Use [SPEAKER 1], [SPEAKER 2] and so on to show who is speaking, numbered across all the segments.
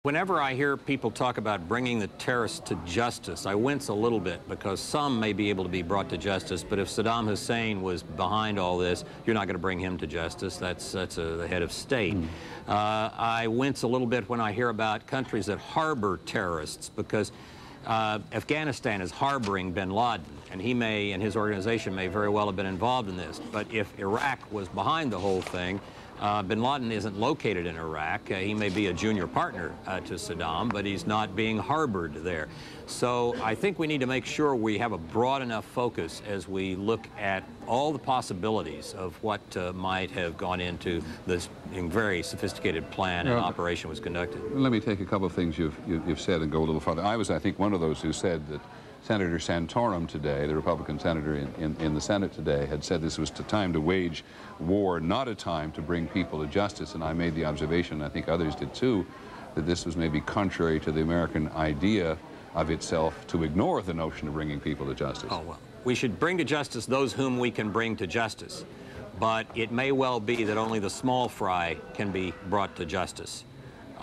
[SPEAKER 1] Whenever I hear people talk about bringing the terrorists to justice, I wince a little bit because some may be able to be brought to justice, but if Saddam Hussein was behind all this, you're not going to bring him to justice. That's the head of state. I wince a little bit when I hear about countries that harbor terrorists because Afghanistan is harboring bin Laden, and he may, and his organization may very well have been involved in this. But if Iraq was behind the whole thing, bin Laden isn't located in Iraq. He may be a junior partner to Saddam, but he's not being harbored there. So I think we need to make sure we have a broad enough focus as we look at all the possibilities of what might have gone into this very sophisticated plan and operation was conducted.
[SPEAKER 2] Let me take a couple of things you've said and go a little further. I was, I think, one of those who said that Senator Santorum today, the Republican senator in the Senate today, had said this was a time to wage war, not a time to bring people to justice. And I made the observation, I think others did too, that this was maybe contrary to the American idea of itself to ignore the notion of bringing people to justice.
[SPEAKER 1] Oh, well, we should bring to justice those whom we can bring to justice. But it may well be that only the small fry can be brought to justice.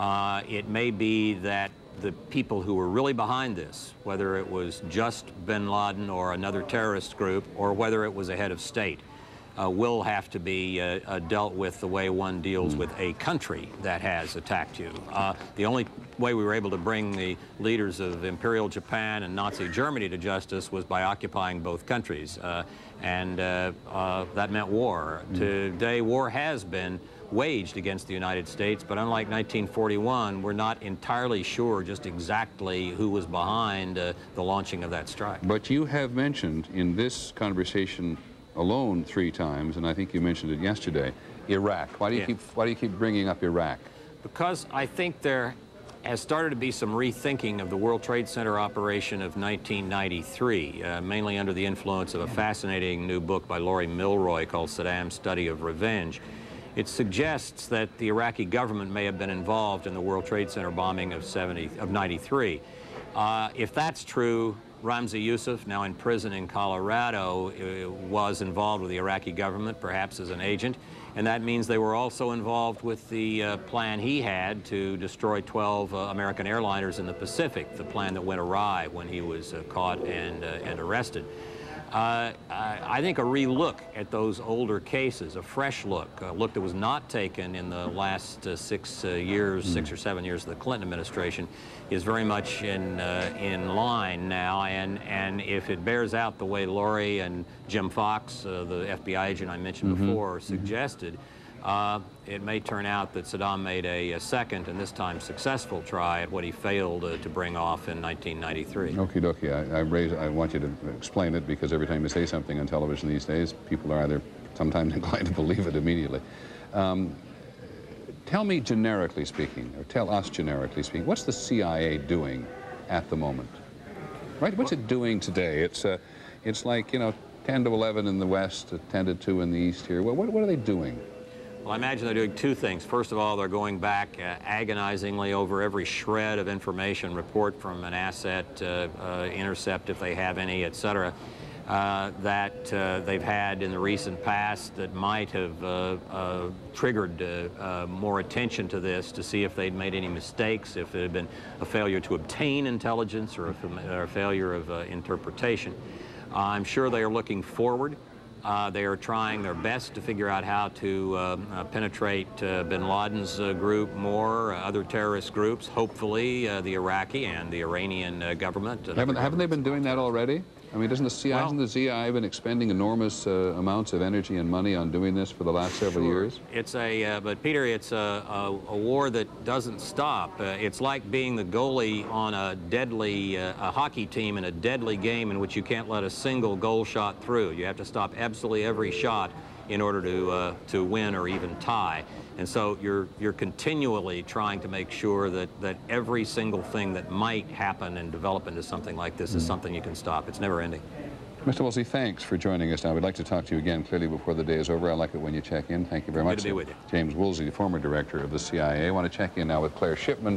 [SPEAKER 1] It may be that the people who were really behind this, whether it was just bin Laden or another terrorist group, or whether it was a head of state, will have to be dealt with the way one deals with a country that has attacked you. The only way we were able to bring the leaders of Imperial Japan and Nazi Germany to justice was by occupying both countries, and that meant war. Today, war has been waged against the United States, but unlike 1941, we're not entirely sure just exactly who was behind the launching of that strike.
[SPEAKER 2] But you have mentioned in this conversation alone 3 times, and I think you mentioned it yesterday, Iraq. Why do you keep bringing up Iraq?
[SPEAKER 1] Because I think there has started to be some rethinking of the World Trade Center operation of 1993, mainly under the influence of a fascinating new book by Laurie Milroy called Saddam's Study of Revenge. It suggests that the Iraqi government may have been involved in the World Trade Center bombing of 93. If that's true, Ramzi Youssef, now in prison in Colorado, was involved with the Iraqi government, perhaps as an agent, and that means they were also involved with the plan he had to destroy 12 American airliners in the Pacific, the plan that went awry when he was caught and arrested. I think a re-look at those older cases, a fresh look, a look that was not taken in the last 6 or 7 years of the Clinton administration, is very much in line now. And if it bears out the way Laurie and Jim Fox, the FBI agent I mentioned before, suggested, it may turn out that Saddam made a second and this time successful try at what he failed to bring off in 1993.
[SPEAKER 2] Okie dokie. I want you to explain it because every time you say something on television these days, people are either sometimes inclined to believe it immediately. Tell me generically speaking, or tell us generically speaking, what's the CIA doing at the moment? Right? What's it doing today? It's like, you know, 10 to 11 in the West, 10 to 2 in the East here. What are they doing?
[SPEAKER 1] Well, I imagine they're doing 2 things. First of all, they're going back agonizingly over every shred of information, report from an asset, intercept if they have any, etc., that they've had in the recent past that might have triggered more attention to this to see if they'd made any mistakes, if it had been a failure to obtain intelligence or a failure of interpretation. I'm sure they are looking forward. They are trying their best to figure out how to penetrate bin Laden's group more, other terrorist groups, hopefully the Iraqi and the Iranian government.
[SPEAKER 2] Haven't they been doing that already? I mean, doesn't the CIA, hasn't the CIA been expending enormous amounts of energy and money on doing this for the last several years?
[SPEAKER 1] It's but Peter, it's a war that doesn't stop. It's like being the goalie on a deadly a hockey team in a deadly game in which you can't let a single goal shot through. You have to stop absolutely every shot in order to win or even tie. And so you're continually trying to make sure that every single thing that might happen and develop into something like this is something you can stop. It's never ending.
[SPEAKER 2] Mr. Woolsey, thanks for joining us now. We'd like to talk to you again clearly before the day is over. I like it when you check in. Thank you very much.
[SPEAKER 1] Good to be with you.
[SPEAKER 2] James Woolsey, the former director of the CIA. I want to check in now with Claire Shipman.